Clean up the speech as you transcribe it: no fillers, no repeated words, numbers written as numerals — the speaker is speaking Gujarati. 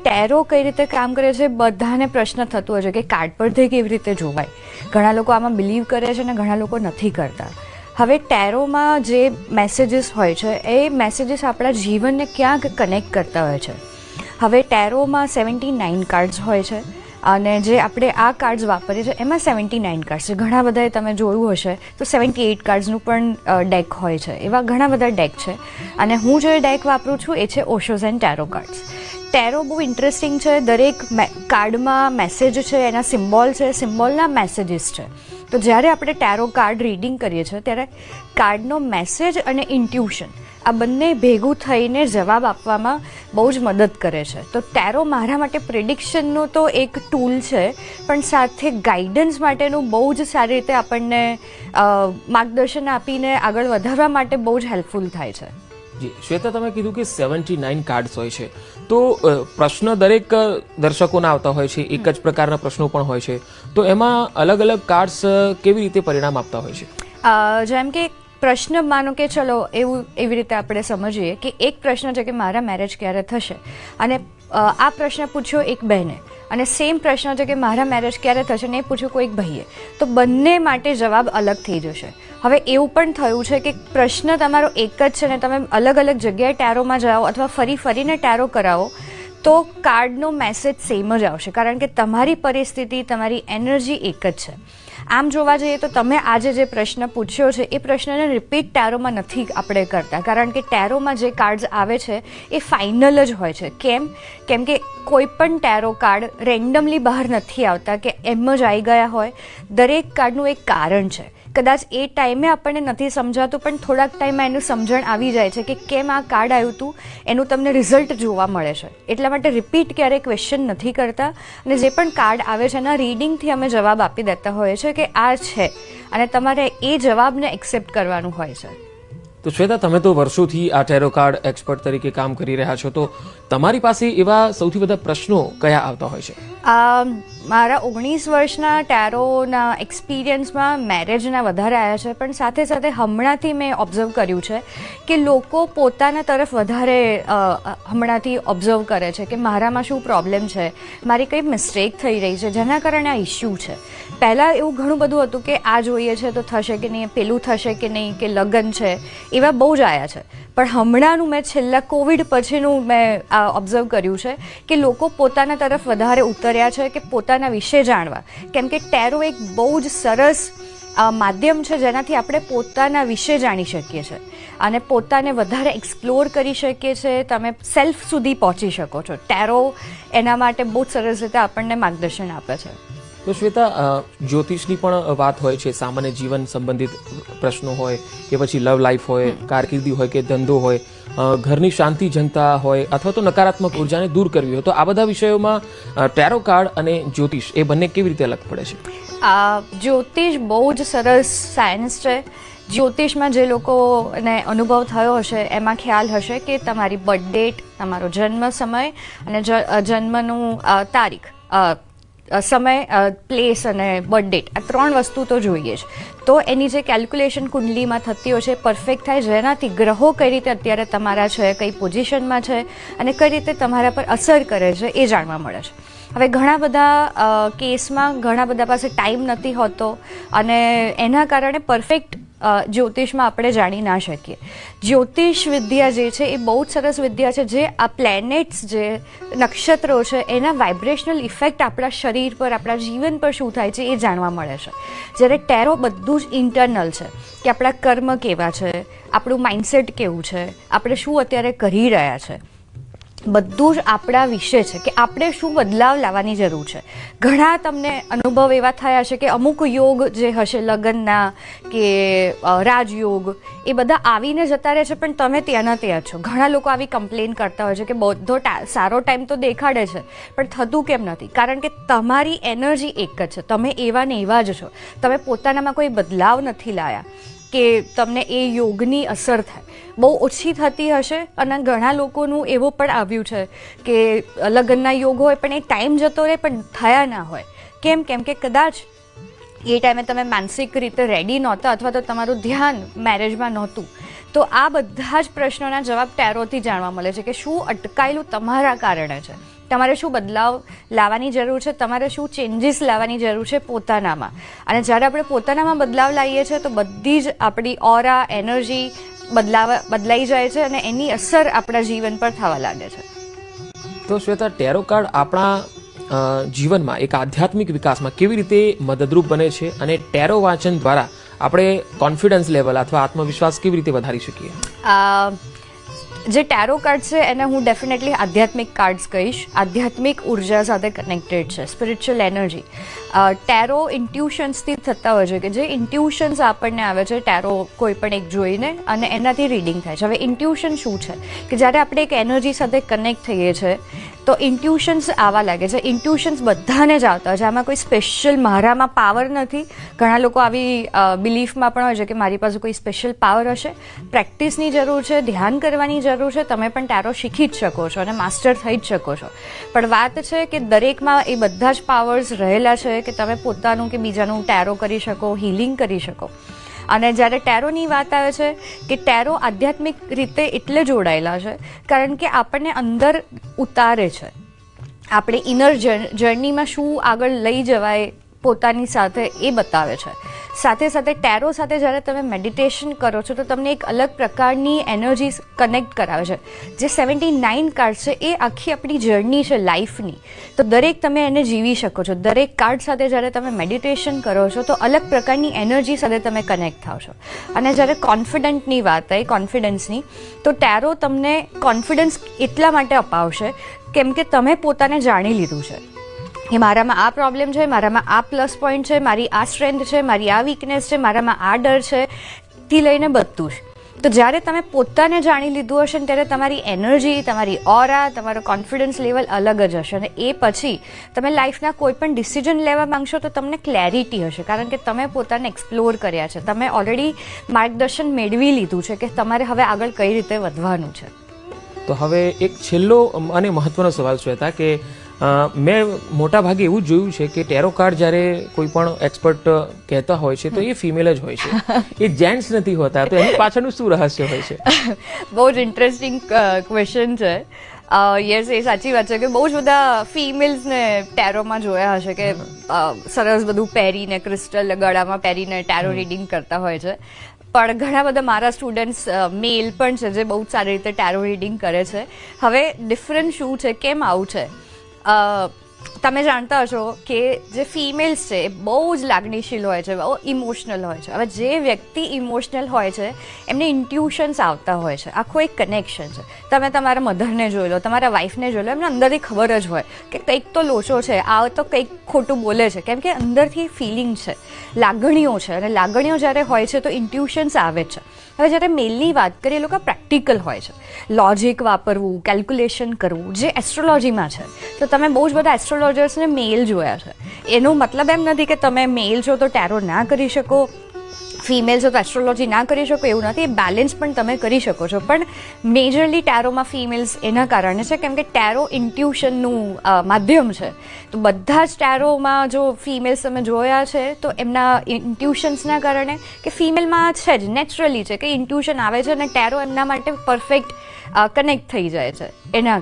ટેરો કઈ રીતે કામ કરે છે બધાને પ્રશ્ન થતો હોય છે કે કાર્ડ પરથી કેવી રીતે જોવાય. ઘણા લોકો આમાં બિલીવ કરે છે અને ઘણા લોકો નથી કરતા. હવે ટેરોમાં જે મેસેજીસ હોય છે એ મેસેજીસ આપણા જીવનને ક્યાંક કનેક્ટ કરતા હોય છે. હવે ટેરોમાં 79 કાર્ડ્સ હોય છે અને જે આપણે આ કાર્ડ્સ વાપરીએ છીએ એમાં 79 કાર્ડ્સ છે. ઘણા બધાએ તમે જોયું હશે તો 78 કાર્ડ્સનું પણ ડેક હોય છે. એવા ઘણા બધા ડેક છે અને હું જે ડેક વાપરું છું એ છે ઓશોઝ એન્ડ ટેરો કાર્ડ્સ. ટેરો બહુ ઇન્ટરેસ્ટિંગ છે. દરેક કાર્ડમાં મેસેજ છે, એના સિમ્બોલ છે, સિમ્બોલના મેસેજીસ છે. તો જ્યારે આપણે ટેરો કાર્ડ રીડિંગ કરીએ છીએ ત્યારે કાર્ડનો મેસેજ અને ઇન્ટ્યુશન આ બંને ભેગું થઈને જવાબ આપવામાં બહુ જ મદદ કરે છે. તો ટેરો મારા માટે પ્રિડિક્શનનો તો એક ટૂલ છે, પણ સાથે ગાઈડન્સ માટેનું બહુ જ સારી રીતે આપણને માર્ગદર્શન આપીને આગળ વધારવા માટે બહુ જ હેલ્પફુલ થાય છે. જી શ્વેતા, તમે કીધું કે 79 કાર્ડ્સ હોય છે, તો પ્રશ્ન દરેક દર્શકોના આવતા હોય છે, એક જ પ્રકારના પ્રશ્નો પણ હોય છે, તો એમાં અલગ અલગ કાર્ડ્સ કેવી રીતે પરિણામ આપતા હોય છે? જેમ કે પ્રશ્ન માનો કે ચલો એવી રીતે આપણે સમજીએ કે એક પ્રશ્ન છે કે મારા મેરેજ ક્યારે થશે, અને આ પ્રશ્ન પૂછ્યો એક બહેને અને સેમ પ્રશ્ન છે કે મારા મેરેજ ક્યારે થશે ને એ પૂછ્યું કોઈક ભાઈએ, તો બંને માટે જવાબ અલગ થઈ જશે. હવે એવું પણ થયું છે કે પ્રશ્ન તમારો એક જ છે ને તમે અલગ અલગ જગ્યાએ ટેરોમાં જાઓ અથવા ફરીને ટેરો કરાવો તો કાર્ડનો મેસેજ સેમ જ આવશે, કારણ કે તમારી પરિસ્થિતિ, તમારી એનર્જી એક જ છે. આમ જોવા જઈએ તો તમે આજે જે પ્રશ્ન પૂછ્યો છે એ પ્રશ્નને રિપીટ ટેરોમાં નથી આપણે કરતા, કારણ કે ટેરોમાં જે કાર્ડ્સ આવે છે એ ફાઇનલ જ હોય છે. કેમ કે કોઈ પણ ટેરો કાર્ડ રેન્ડમલી બહાર નથી આવતા કે એમ જ આવી ગયા હોય. દરેક કાર્ડનું એક કારણ છે. કદાચ એ ટાઈમે આપણને નથી સમજાતું પણ થોડાક ટાઈમમાં એનું સમજણ આવી જાય છે કે કેમ આ કાર્ડ આવ્યું હતું, એનું તમને રિઝલ્ટ જોવા મળે છે. એટલા માટે રિપીટ ક્યારેય ક્વેશ્ચન નથી કરતા અને જે પણ કાર્ડ આવે છે એના રીડિંગથી અમે જવાબ આપી દેતા હોઈએ છીએ કે આ છે અને તમારે એ જવાબને એક્સેપ્ટ કરવાનું હોય છે. તો શ્વેતા, તમે તો વર્ષોથી આ ટેરો કાર્ડ એક્સપર્ટ તરીકે કામ કરી રહ્યા છો, તો તમારી પાસે એવા સૌથી બધા પ્રશ્નો કયા આવતા હોય છે? મારા 19 વર્ષના ટેરોના એક્સપિરિયન્સમાં મેરેજના વધારે આવ્યા છે, પણ સાથે સાથે હમણાંથી મેં ઓબ્ઝર્વ કર્યું છે કે લોકો પોતાના તરફ વધારે હમણાંથી ઓબ્ઝર્વ કરે છે કે મારામાં શું પ્રોબ્લેમ છે, મારી કઈ મિસ્ટેક થઈ રહી છે જેના કારણે આ ઇશ્યુ છે. પહેલાં એવું ઘણું બધું હતું કે આ જોઈએ છે તો થશે કે નહીં, પેલું થશે કે નહીં, કે લગ્ન છે, એવા બહુ જ આવ્યા છે. પણ હમણાંનું મેં છેલ્લા કોવિડ પછીનું મેં ઓબ્ઝર્વ કર્યું છે કે લોકો પોતાના તરફ વધારે ઉતર્યા છે કે પોતાના વિશે જાણવા. કેમ કે ટેરો એક બહુ જ સરસ માધ્યમ છે જેનાથી આપણે પોતાના વિશે જાણી શકીએ છીએ અને પોતાને વધારે એક્સપ્લોર કરી શકીએ છીએ. તમે સેલ્ફ સુધી પહોંચી શકો છો. ટેરો એના માટે બહુ જ સરસ રીતે આપણને માર્ગદર્શન આપે છે. તો શ્વેતા, જ્યોતિષની પણ વાત હોય છે, સામાન્ય જીવન સંબંધિત પ્રશ્નો હોય કે પછી લવ લાઈફ હોય, કારકિર્દી હોય કે ધંધો હોય, ઘરની શાંતિ જંગતા હોય અથવા તો નકારાત્મક ઉર્જાને દૂર કરવી હોય, તો આ બધા વિષયોમાં ટેરો કાર્ડ અને જ્યોતિષ એ બંને કેવી રીતે અલગ પડે છે? જ્યોતિષ બહુ જ સરસ સાયન્સ છે. જ્યોતિષમાં જે લોકોને અનુભવ થયો હશે એમાં ખ્યાલ હશે કે તમારી બર્થ ડેટ, તમારો જન્મ સમય અને જન્મનું તારીખ, સમય, પ્લેસ અને બર્થ ડેટ, આ 3 વસ્તુ તો જોઈએ જ. તો એની જે કેલ્ક્યુલેશન કુંડલીમાં થતી હોય છે એ પરફેક્ટ થાય, જેનાથી ગ્રહો કઈ રીતે અત્યારે તમારા છે, કઈ પોઝિશનમાં છે અને કઈ રીતે તમારા પર અસર કરે છે એ જાણવા મળે છે. હવે ઘણા બધા કેસમાં ઘણા બધા પાસે ટાઈમ નથી હોતો અને એના કારણે પરફેક્ટ જ્યોતિષમાં આપણે જાણી ના શકીએ. જ્યોતિષ વિદ્યા જે છે એ બહુ જ સરસ વિદ્યા છે, જે આ પ્લેનેટ્સ, જે નક્ષત્રો છે એના વાઇબ્રેશનલ ઇફેક્ટ આપણા શરીર પર, આપણા જીવન પર શું થાય છે એ જાણવા મળે છે. જ્યારે ટેરો બધું જ ઇન્ટરનલ છે કે આપણા કર્મ કેવા છે, આપણું માઇન્ડસેટ કેવું છે, આપણે શું અત્યારે કરી રહ્યા છે, બધું જ આપણા વિશે છે કે આપણે શું બદલાવ લાવવાની જરૂર છે. ઘણા તમને અનુભવ એવા થયા છે કે અમુક યોગ જે હશે લગ્નના કે રાજયોગ, એ બધા આવીને જતા રહે છે પણ તમે ત્યાંના ત્યાં છો. ઘણા લોકો આવી કમ્પ્લેન કરતા હોય છે કે બધો સારો ટાઈમ તો દેખાડે છે પણ થતું કેમ નથી, કારણ કે તમારી એનર્જી એક જ છે. તમે એવા ને એવા જ છો. તમે પોતાનામાં કોઈ બદલાવ નથી લાયા કે તમને એ યોગની અસર થાય. બહુ ઓછી થતી હશે અને ઘણા લોકોનું એવું પણ આવ્યું છે કે લગ્નના યોગ હોય પણ એ ટાઈમ જતો રહે પણ થયા ના હોય. કેમ કે કદાચ એ ટાઈમે તમે માનસિક રીતે રેડી નહોતા અથવા તો તમારું ધ્યાન મેરેજમાં નહોતું. તો આ બધા જ પ્રશ્નોના જવાબ ટેરોથી જાણવા મળે છે કે શું અટકાયેલું તમારા કારણે છે. તમારે શું બદલાવ લાવવાની જરૂર છે, તમારે શું ચેન્જીસ લાવવાની જરૂર છે પોતાનામાં. અને જ્યારે આપણે પોતાનામાં બદલાવ લાવીએ છીએ તો બધી જ આપણી ઓરા, એનર્જી બદલાઈ જાય છે અને એની અસર આપણા જીવન પર થવા લાગે છે. તો શ્વેતા, ટેરો કાર્ડ આપણા જીવનમાં એક આધ્યાત્મિક વિકાસમાં કેવી રીતે મદદરૂપ બને છે અને ટેરો વાંચન દ્વારા આપણે કોન્ફિડન્સ લેવલ અથવા આત્મવિશ્વાસ કેવી રીતે વધારી શકીએ? જે ટેરો કાર્ડ છે એને હું ડેફિનેટલી આધ્યાત્મિક કાર્ડ્સ કહીશ. આધ્યાત્મિક ઉર્જા સાથે કનેક્ટેડ છે, સ્પિરિચ્યુઅલ એનર્જી. ટેરો ઇન્ટ્યુશન્સથી થતા હોય છે કે જે ઇન્ટ્યુશન્સ આપણને આવે છે ટેરો કોઈ પણ એક જોઈને અને એનાથી રીડિંગ થાય છે. હવે ઇન્ટ્યુશન શું છે કે જ્યારે આપણે એક એનર્જી સાથે કનેક્ટ થઈએ છીએ તો ઇન્ટ્યુશન્સ આવવા લાગે છે. ઇન્ટ્યુશન્સ બધાને જ આવતા હોય છે. આમાં કોઈ સ્પેશિયલ મારામાં પાવર નથી. ઘણા લોકો આવી બિલીફમાં પણ હોય છે કે મારી પાસે કોઈ સ્પેશિયલ પાવર હશે. પ્રેક્ટિસની જરૂર છે, ધ્યાન કરવાની જરૂર છે. તમે પણ ટેરો શીખી જ શકો છો અને માસ્ટર થઈ જ શકો છો. પણ વાત છે કે દરેકમાં એ બધા જ પાવર્સ રહેલા છે કે તમે પોતાનું કે બીજાનું ટેરો કરી શકો, હિલિંગ કરી શકો. અને જ્યારે ટેરોની વાત આવે છે કે ટેરો આધ્યાત્મિક રીતે એટલે જોડાયેલા છે કારણ કે આપણને અંદર ઉતારે છે. આપણે ઇનર જર્નીમાં શું આગળ લઈ જવાય પોતાની સાથે એ બતાવે છે. સાથે સાથે ટેરો સાથે જ્યારે તમે મેડિટેશન કરો છો તો તમને એક અલગ પ્રકારની એનર્જી કનેક્ટ કરાવે છે. જે 79 કાર્ડ છે એ આખી આપણી જર્ની છે લાઈફની. તો દરેક તમે એને જીવી શકો છો. દરેક કાર્ડ સાથે જ્યારે તમે મેડિટેશન કરો છો તો અલગ પ્રકારની એનર્જી સાથે તમે કનેક્ટ થાવ છો. અને જ્યારે કોન્ફિડન્ટની વાત આવી, કોન્ફિડન્સની, તો ટેરો તમને કોન્ફિડન્સ એટલા માટે અપાવશે કેમ કે તમે પોતાને જાણી લીધું છે કે મારામાં આ પ્રોબ્લેમ છે, મારામાં આ પ્લસ પોઈન્ટ છે, મારી આ સ્ટ્રેન્થ છે, મારી આ વીકનેસ છે, મારામાં આ ડર છે, થી લઈને બધું જ. તો જ્યારે તમે પોતાને જાણી લીધું હશે ને ત્યારે તમારી એનર્જી, તમારી ઓરા, તમારો કોન્ફિડન્સ લેવલ અલગ જ હશે. અને એ પછી તમે લાઈફના કોઈ પણ ડિસિઝન લેવા માંગશો તો તમને ક્લેરિટી હશે કારણ કે તમે પોતાને એક્સપ્લોર કર્યા છે. તમે ઓલરેડી માર્ગદર્શન મેળવી લીધું છે કે તમારે હવે આગળ કઈ રીતે વધવાનું છે. તો હવે એક છેલ્લો અને મહત્વનો સવાલ શ્વેતા કે મેં મોટા ભાગે એવું જ જોયું છે કે ટેરો કાર્ડ જ્યારે કોઈ પણ એક્સપર્ટ કહેતા હોય છે તો એ ફિમેલ જ હોય છે, એ જેન્ટ્સ નથી હોતા. તો એની પાછળનું શું રહસ્ય હોય છે? બહુ જ ઇન્ટરેસ્ટિંગ ક્વેશ્ચન છે. યસ, એ સાચી વાત છે કે બહુ જ બધા ફિમેલ્સને ટેરોમાં જોયા હશે કે સરસ બધું પહેરીને, ક્રિસ્ટલ ગળામાં પહેરીને ટેરો રીડિંગ કરતા હોય છે. પણ ઘણા બધા મારા સ્ટુડન્ટ્સ મેલ પણ છે જે બહુ સારી રીતે ટેરો રીડિંગ કરે છે. હવે ડિફરન્ટ શું છે, કેમ આવું છે? તમે જાણતા હશો કે જે ફિમેલ્સ છે એ બહુ જ લાગણીશીલ હોય છે, બહુ ઇમોશનલ હોય છે. હવે જે વ્યક્તિ ઇમોશનલ હોય છે એમને ઇન્ટ્યુશન્સ આવતા હોય છે. આખું એક કનેક્શન છે. તમે તમારા મધરને જોઈ લો, તમારા વાઈફને જોઈ લો, એમને અંદરથી ખબર જ હોય કે કંઈક તો લોચો છે, આ તો કંઈક ખોટું બોલે છે, કેમ કે અંદરથી ફિલિંગ છે, લાગણીઓ છે. અને લાગણીઓ જ્યારે હોય છે તો ઇન્ટ્યુશન્સ આવે છે. હવે જ્યારે મેલની વાત કરીએ, એ લોકો પ્રેક્ટિકલ હોય છે, લોજિક વાપરવું, કેલ્ક્યુલેશન કરવું, જે એસ્ટ્રોલોજીમાં છે. તો તમે બહુ જ બધા એસ્ટ્રોલોજર્સને મેલ જોયા છે. એનો મતલબ એમ નથી કે તમે મેલ છો તો ટેરો ના કરી શકો, ફિમેલ છો તો એસ્ટ્રોલોજી ના કરી શકો, એવું નથી. બેલેન્સ પણ તમે કરી શકો છો. પણ મેજરલી ટેરોમાં ફિમેલ્સ એના કારણે છે કેમ કે ટેરો ઇન્ટ્યુશનનું માધ્યમ છે. તો બધા જ ટેરોમાં જો ફિમેલ્સ તમે જોયા છે તો એમના ઇન્ટ્યુશન્સના કારણે કે ફિમેલમાં છે જ નેચરલી છે કે ઇન્ટ્યુશન આવે છે અને ટેરો એમના માટે પરફેક્ટ કનેક્ટ થઈ જાય છે એના